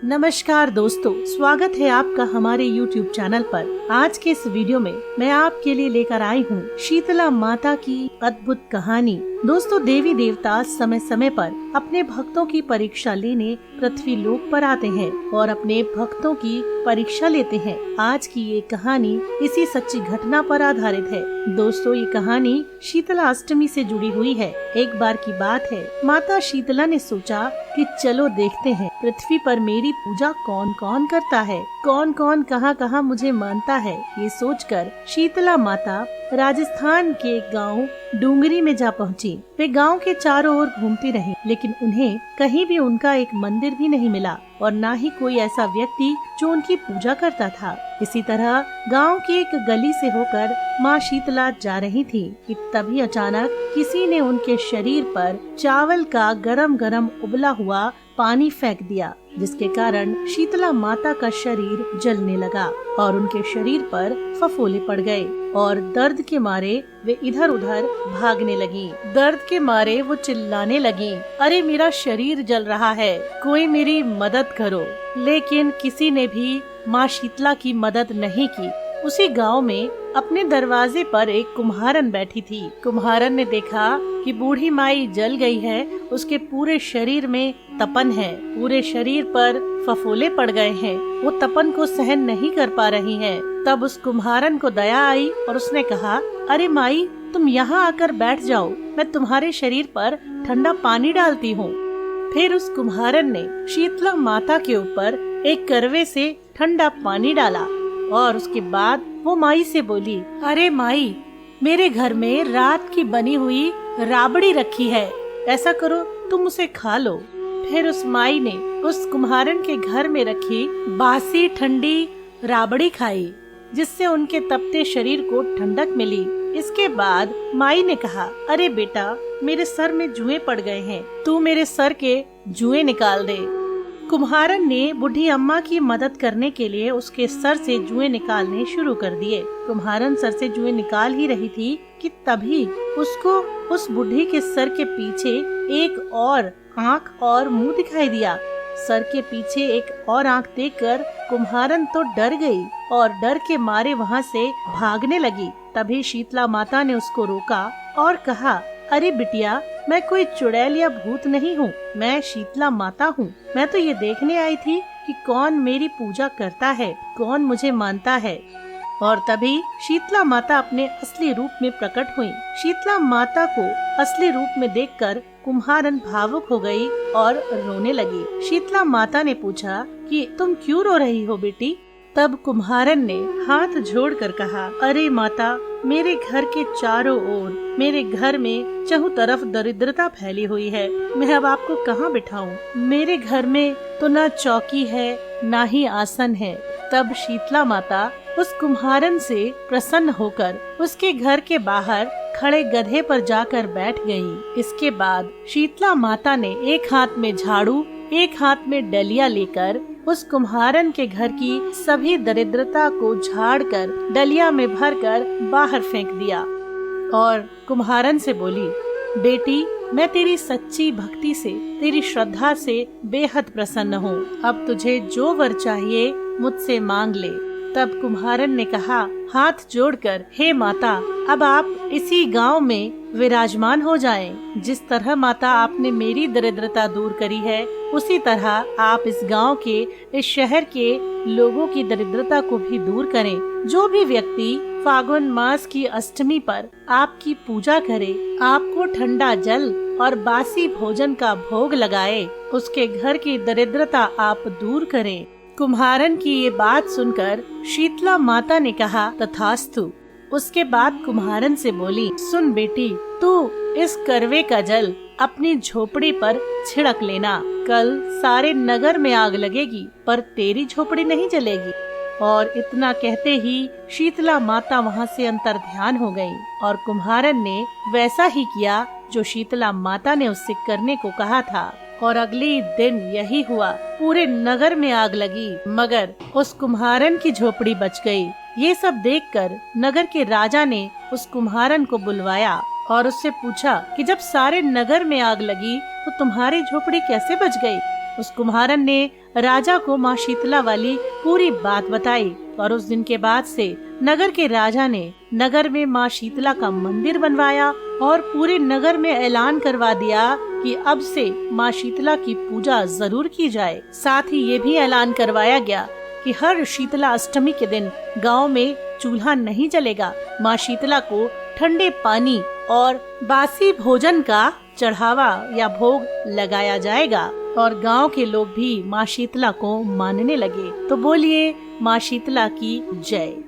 नमस्कार दोस्तों, स्वागत है आपका हमारे YouTube चैनल पर। आज के इस वीडियो में मैं आपके लिए लेकर आई हूँ शीतला माता की अद्भुत कहानी। दोस्तों, देवी देवता समय समय पर अपने भक्तों की परीक्षा लेने पृथ्वी लोक पर आते हैं और अपने भक्तों की परीक्षा लेते हैं। आज की ये कहानी इसी सच्ची घटना पर आधारित है। दोस्तों, ये कहानी शीतला अष्टमी से जुड़ी हुई है। एक बार की बात है, माता शीतला ने सोचा कि चलो देखते हैं पृथ्वी पर मेरी पूजा कौन कौन करता है, कौन कौन कहाँ कहाँ मुझे मानता है। ये सोचकर शीतला माता राजस्थान के गांव डूंगरी में जा पहुंची। वे गांव के चारों ओर घूमती रहीं, लेकिन उन्हें कहीं भी उनका एक मंदिर भी नहीं मिला और न ही कोई ऐसा व्यक्ति जो उनकी पूजा करता था। इसी तरह गांव की एक गली से होकर माँ शीतला जा रही थी कि तभी अचानक किसी ने उनके शरीर पर चावल का गरम गरम उबला हुआ पानी फेंक दिया, जिसके कारण शीतला माता का शरीर जलने लगा और उनके शरीर पर फफोले पड़ गए और दर्द के मारे वे इधर उधर भागने लगी। दर्द के मारे वो चिल्लाने लगी, अरे मेरा शरीर जल रहा है, कोई मेरी मदद करो। लेकिन किसी ने भी माँ शीतला की मदद नहीं की। उसी गांव में अपने दरवाजे पर एक कुम्हारन बैठी थी। कुम्हारन ने देखा कि बूढ़ी माई जल गई है, उसके पूरे शरीर में तपन है, पूरे शरीर पर फफोले पड़ गए हैं, वो तपन को सहन नहीं कर पा रही है। तब उस कुम्हारन को दया आई और उसने कहा, अरे माई, तुम यहाँ आकर बैठ जाओ, मैं तुम्हारे शरीर पर ठंडा पानी डालती हूँ। फिर उस कुम्हारन ने शीतला माता के ऊपर एक करवे से ठंडा पानी डाला और उसके बाद वो माई से बोली, अरे माई, मेरे घर में रात की बनी हुई राबड़ी रखी है, ऐसा करो तुम उसे खा लो। फिर उस माई ने उस कुम्हारन के घर में रखी बासी ठंडी राबड़ी खाई, जिससे उनके तपते शरीर को ठंडक मिली। इसके बाद माई ने कहा, अरे बेटा, मेरे सर में जुएं पड़ गए हैं, तू मेरे सर के जुएं निकाल दे। कुम्हारन ने बूढ़ी अम्मा की मदद करने के लिए उसके सर से जुएं निकालने शुरू कर दिए। कुम्हारन सर से जुएं निकाल ही रही थी कि तभी उसको उस बूढ़ी के सर के पीछे एक और आँख और मुंह दिखाई दिया। सर के पीछे एक और आँख देखकर कुम्हारन तो डर गई और डर के मारे वहाँ से भागने लगी। तभी शीतला माता ने उसको रोका और कहा, अरे बिटिया, मैं कोई चुड़ैल या भूत नहीं हूँ, मैं शीतला माता हूँ। मैं तो ये देखने आई थी कि कौन मेरी पूजा करता है, कौन मुझे मानता है। और तभी शीतला माता अपने असली रूप में प्रकट हुई। शीतला माता को असली रूप में देखकर कुम्हारन भावुक हो गई और रोने लगी। शीतला माता ने पूछा कि तुम क्यों रो रही हो बेटी? तब कुम्हारन ने हाथ जोड़कर कहा, अरे माता, मेरे घर के चारों ओर, मेरे घर में चारों तरफ दरिद्रता फैली हुई है, मैं अब आपको कहाँ बिठाऊं? मेरे घर में तो ना चौकी है, ना ही आसन है। तब शीतला माता उस कुम्हारन से प्रसन्न होकर उसके घर के बाहर खड़े गधे पर जाकर बैठ गई। इसके बाद शीतला माता ने एक हाथ में झाड़ू, एक हाथ में डलिया लेकर उस कुम्हारन के घर की सभी दरिद्रता को झाड़कर डलिया में भरकर बाहर फेंक दिया और कुम्हारन से बोली, बेटी, मैं तेरी सच्ची भक्ति से, तेरी श्रद्धा से बेहद प्रसन्न हूँ। अब तुझे जो वर चाहिए मुझसे मांग ले। तब कुम्हारन ने कहा हाथ जोड़कर, हे माता, अब आप इसी गांव में विराजमान हो जाएं। जिस तरह माता आपने मेरी दरिद्रता दूर करी है, उसी तरह आप इस गांव के, इस शहर के लोगों की दरिद्रता को भी दूर करें। जो भी व्यक्ति फागुन मास की अष्टमी पर आपकी पूजा करे, आपको ठंडा जल और बासी भोजन का भोग लगाए, उसके घर की दरिद्रता आप दूर करें। कुम्हारन की ये बात सुनकर शीतला माता ने कहा, तथास्तु। उसके बाद कुम्हारन से बोली, सुन बेटी, तू इस करवे का जल अपनी झोपड़ी पर छिड़क लेना। कल सारे नगर में आग लगेगी, पर तेरी झोपड़ी नहीं जलेगी। और इतना कहते ही शीतला माता वहाँ से अंतर ध्यान हो गई और कुम्हारन ने वैसा ही किया जो शीतला माता ने उससे करने को कहा था। और अगले दिन यही हुआ, पूरे नगर में आग लगी, मगर उस कुम्हारन की झोपड़ी बच गई। ये सब देखकर नगर के राजा ने उस कुम्हारन को बुलवाया और उससे पूछा कि जब सारे नगर में आग लगी तो तुम्हारी झोपड़ी कैसे बच गई? उस कुम्हारन ने राजा को माँ शीतला वाली पूरी बात बताई और उस दिन के बाद से नगर के राजा ने नगर में माँ शीतला का मंदिर बनवाया और पूरे नगर में ऐलान करवा दिया कि अब से माँ शीतला की पूजा जरूर की जाए। साथ ही ये भी ऐलान करवाया गया कि हर शीतला अष्टमी के दिन गांव में चूल्हा नहीं जलेगा। माँ शीतला को ठंडे पानी और बासी भोजन का चढ़ावा या भोग लगाया जाएगा और गांव के लोग भी माँ शीतला को मानने लगे। तो बोलिए माँ शीतला की जय।